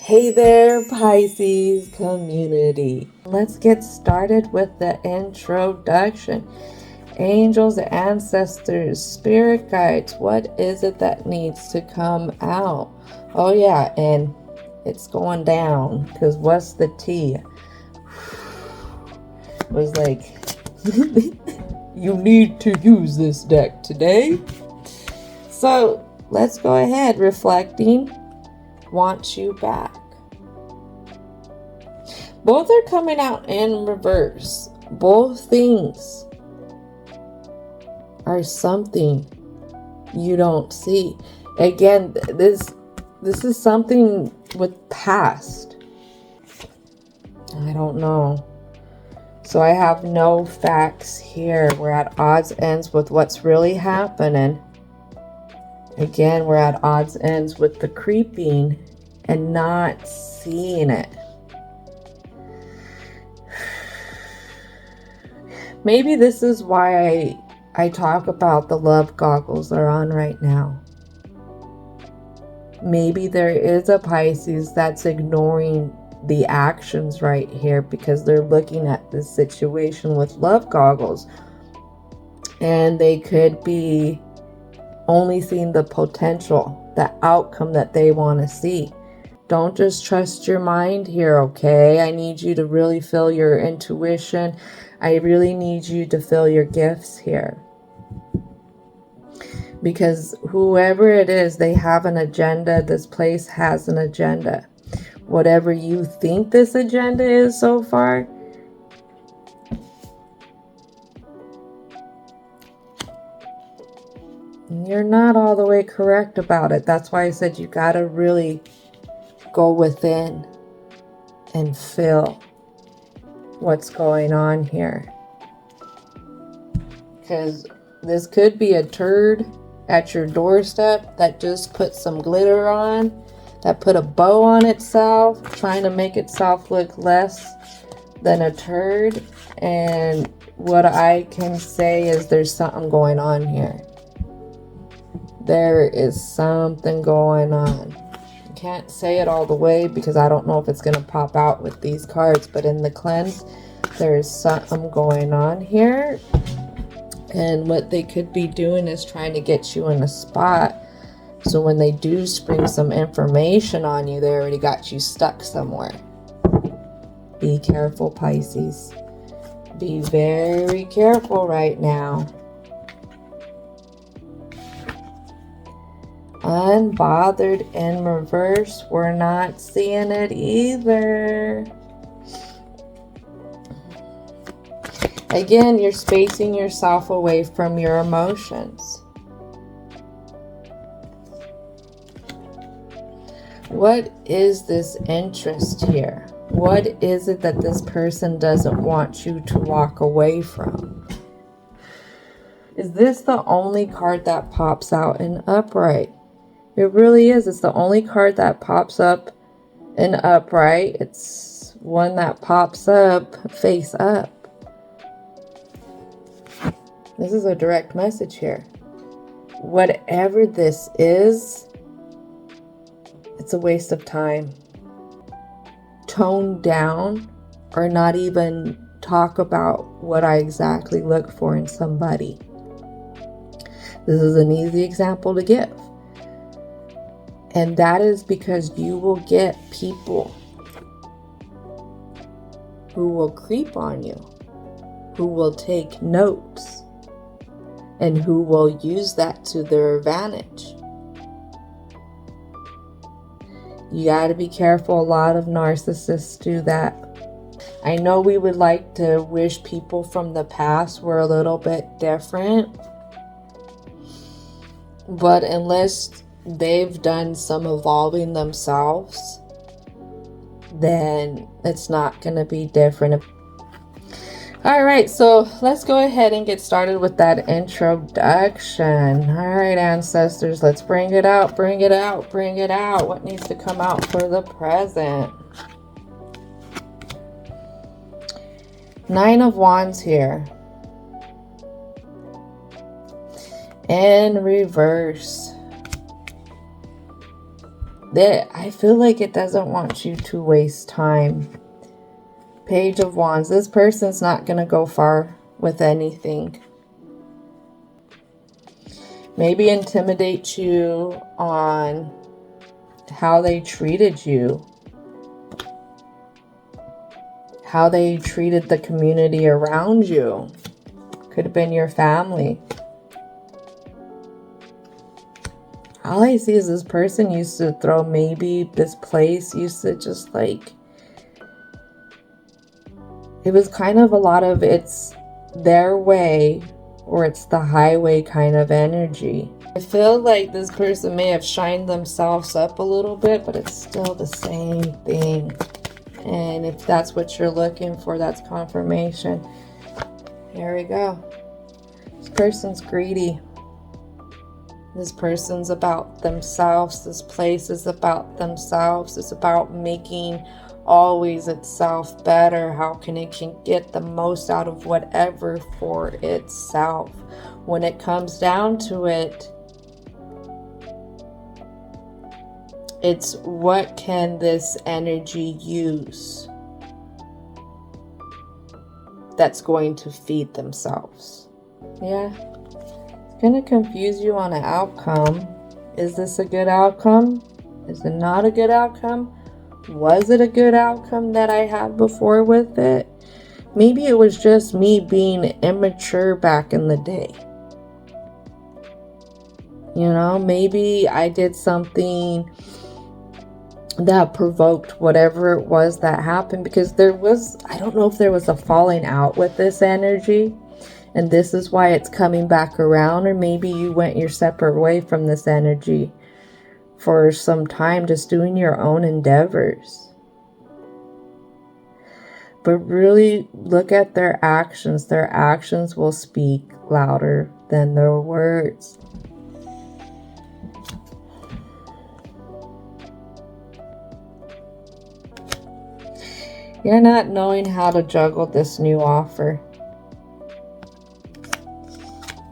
Hey there, Pisces community. Let's get started with the introduction. Angels, ancestors, spirit guides, what is it that needs to come out? Oh yeah, and it's going down, because what's the tea? It was like, you need to use this deck today. So let's go ahead, reflecting. Want you back. Both are coming out in reverse. Both things are something you don't see. Again, this is something with past. I don't know. So I have no facts here. We're at odds ends with what's really happening. Again, we're at odds ends with the creeping and not seeing it. Maybe this is why I talk about the love goggles are on right now. Maybe there is a Pisces that's ignoring the actions right here because they're looking at this situation with love goggles. And they could be only seeing the potential, the outcome that they want to see. Don't just trust your mind here, okay? I need you to really feel your intuition. I really need you to feel your gifts here. Because whoever it is, they have an agenda. This place has an agenda. Whatever you think this agenda is so far, you're not all the way correct about it. That's why I said you gotta really go within and feel what's going on here. Because this could be a turd at your doorstep that just put some glitter on, that put a bow on itself, trying to make itself look less than a turd. And what I can say is there's something going on here. There is something going on. I can't say it all the way because I don't know if it's going to pop out with these cards, but in the cleanse, there's something going on here. And what they could be doing is trying to get you in a spot. So when they do spring some information on you, they already got you stuck somewhere. Be careful, Pisces. Be very careful right now. Unbothered in reverse, we're not seeing it either. Again, you're spacing yourself away from your emotions. What is this interest here? What is it that this person doesn't want you to walk away from? Is this the only card that pops out in upright? It really is. It's the only card that pops up in upright. It's one that pops up face up. This is a direct message here. Whatever this is, it's a waste of time. Tone down or not even talk about what I exactly look for in somebody. This is an easy example to give. And that is because you will get people who will creep on you, who will take notes, and who will use that to their advantage. You got to be careful. A lot of narcissists do that. I know we would like to wish people from the past were a little bit different, but unless they've done some evolving themselves, then it's not going to be different. All right, so let's go ahead and get started with that introduction. All right, ancestors, let's bring it out, bring it out, bring it out. What needs to come out for the present? Nine of Wands here. In reverse. I feel like it doesn't want you to waste time. Page of Wands. This person's not going to go far with anything. Maybe intimidate you on how they treated you. How they treated the community around you. Could have been your family. All I see is this person used to throw, maybe this place used to just like, it was kind of a lot of it's their way or it's the highway kind of energy. I feel like this person may have shined themselves up a little bit, but it's still the same thing. And if that's what you're looking for, that's confirmation. Here we go. This person's greedy. This person's about themselves. This place is about themselves. It's about making always itself better. How can get the most out of whatever for itself? When it comes down to it, it's what can this energy use that's going to feed themselves. Yeah. It's going to confuse you on an outcome. Is this a good outcome? Is it not a good outcome? Was it a good outcome that I had before with it? Maybe it was just me being immature back in the day. You know, maybe I did something that provoked whatever it was that happened, because there was, I don't know if there was a falling out with this energy and this is why it's coming back around, or maybe you went your separate way from this energy for some time, just doing your own endeavors. But really look at their actions. Their actions will speak louder than their words. You're not knowing how to juggle this new offer.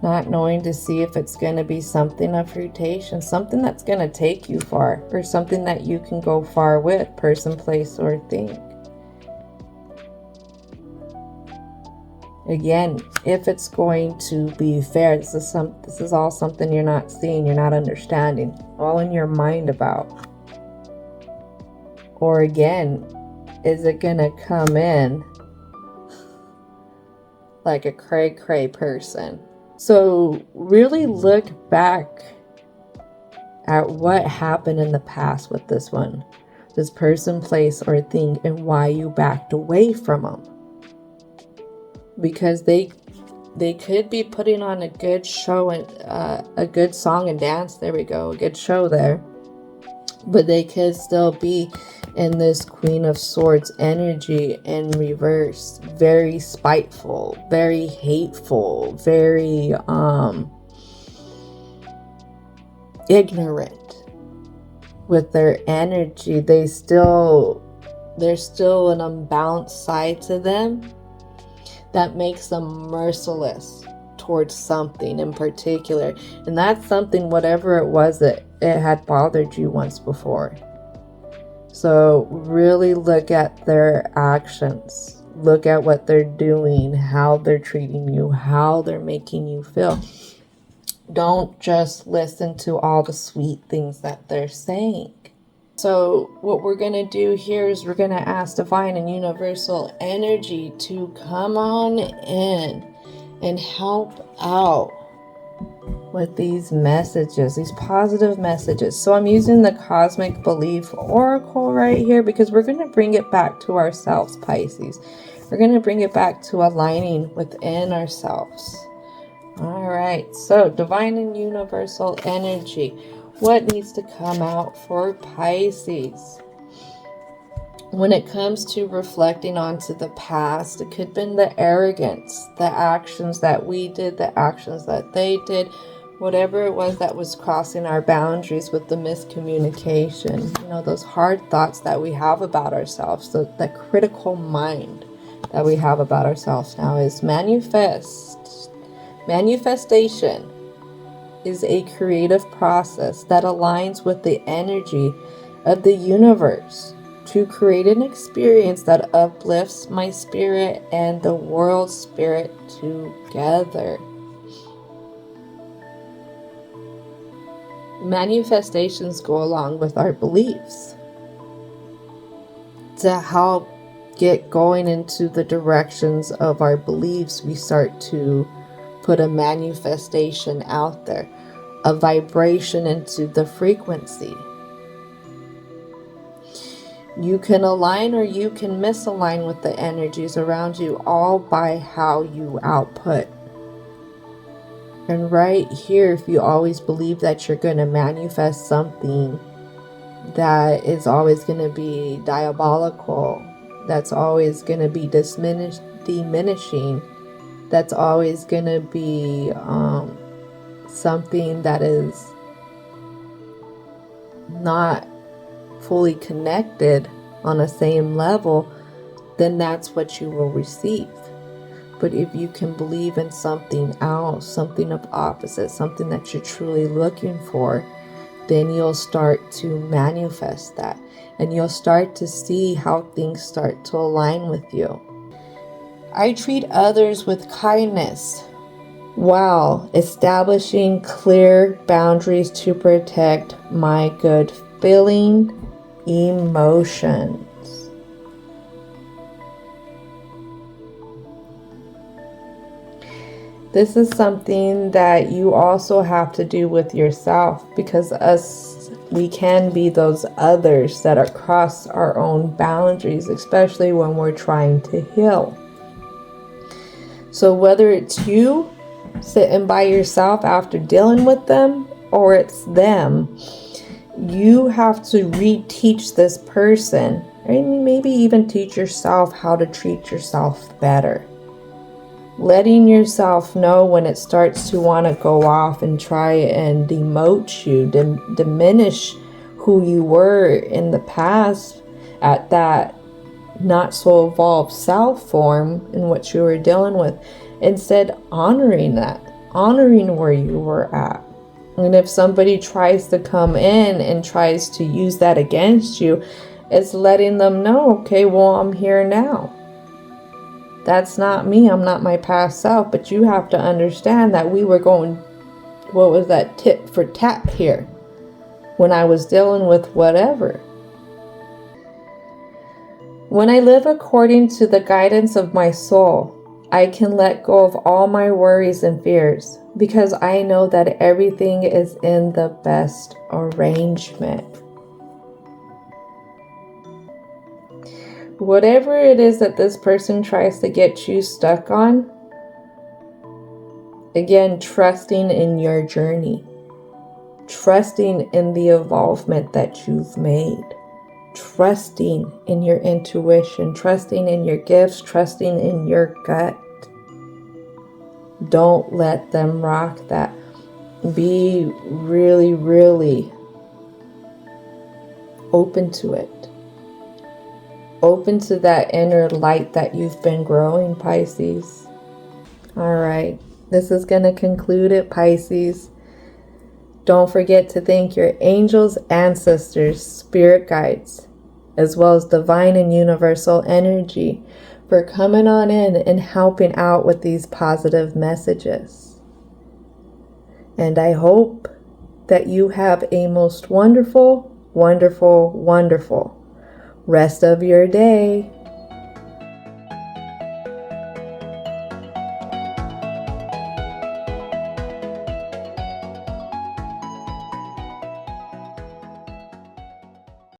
Not knowing to see if it's going to be something of fruition, something that's going to take you far, or something that you can go far with, person, place, or thing. Again, if it's going to be fair, this is all something you're not seeing, you're not understanding, all in your mind about. Or again, is it gonna come in like a cray-cray person? So really look back at what happened in the past with this one, this person, place, or thing, and why you backed away from them. Because they could be putting on a good show and a good song and dance. There we go, a good show there. But they could still be in this Queen of Swords energy in reverse. Very spiteful, very hateful, very ignorant with their energy. There's still an unbalanced side to them that makes them merciless towards something in particular. And that's something, whatever it was, that it had bothered you once before. So really look at their actions. Look at what they're doing, how they're treating you, how they're making you feel. Don't just listen to all the sweet things that they're saying. So what we're going to do here is we're going to ask divine and universal energy to come on in and help out with these messages, these positive messages. So I'm using the Cosmic Belief Oracle right here because we're going to bring it back to ourselves, Pisces. We're going to bring it back to aligning within ourselves. All right, so divine and universal energy. What needs to come out for Pisces? When it comes to reflecting onto the past, it could have been the arrogance, the actions that we did, the actions that they did, whatever it was that was crossing our boundaries with the miscommunication. You know, those hard thoughts that we have about ourselves, so that critical mind that we have about ourselves now is manifestation is a creative process that aligns with the energy of the universe to create an experience that uplifts my spirit and the world's spirit together. Manifestations go along with our beliefs to help get going into the directions of our beliefs. We start to put a manifestation out there, a vibration into the frequency. You can align or you can misalign with the energies around you, all by how you output. And right here, if you always believe that you're going to manifest something that is always going to be diabolical, that's always going to be diminishing, that's always going to be something that is not fully connected on a same level, then that's what you will receive. But if you can believe in something else, something of opposite, something that you're truly looking for, then you'll start to manifest that, and you'll start to see how things start to align with you. I treat others with kindness while establishing clear boundaries to protect my good feeling emotions. This is something that you also have to do with yourself, because we can be those others that are cross our own boundaries, especially when we're trying to heal. So whether it's you sitting by yourself after dealing with them, or it's them, you have to reteach this person, and maybe even teach yourself how to treat yourself better. Letting yourself know when it starts to want to go off and try and demote you, diminish who you were in the past at that not so evolved self form in what you were dealing with. Instead, honoring that, honoring where you were at. And if somebody tries to come in and tries to use that against you, it's letting them know, okay, well, I'm here now. That's not me. I'm not my past self. But you have to understand that we were going, what was that, tit for tat here when I was dealing with whatever. When I live according to the guidance of my soul, I can let go of all my worries and fears, because I know that everything is in the best arrangement. Whatever it is that this person tries to get you stuck on, again, trusting in your journey, trusting in the evolvement that you've made, trusting in your intuition, trusting in your gifts, trusting in your gut. Don't let them rock that. Be really, really open to it. Open to that inner light that you've been growing, Pisces. All right, this is going to conclude it, Pisces. Don't forget to thank your angels, ancestors, spirit guides, as well as divine and universal energy for coming on in and helping out with these positive messages. And I hope that you have a most wonderful, wonderful, wonderful rest of your day.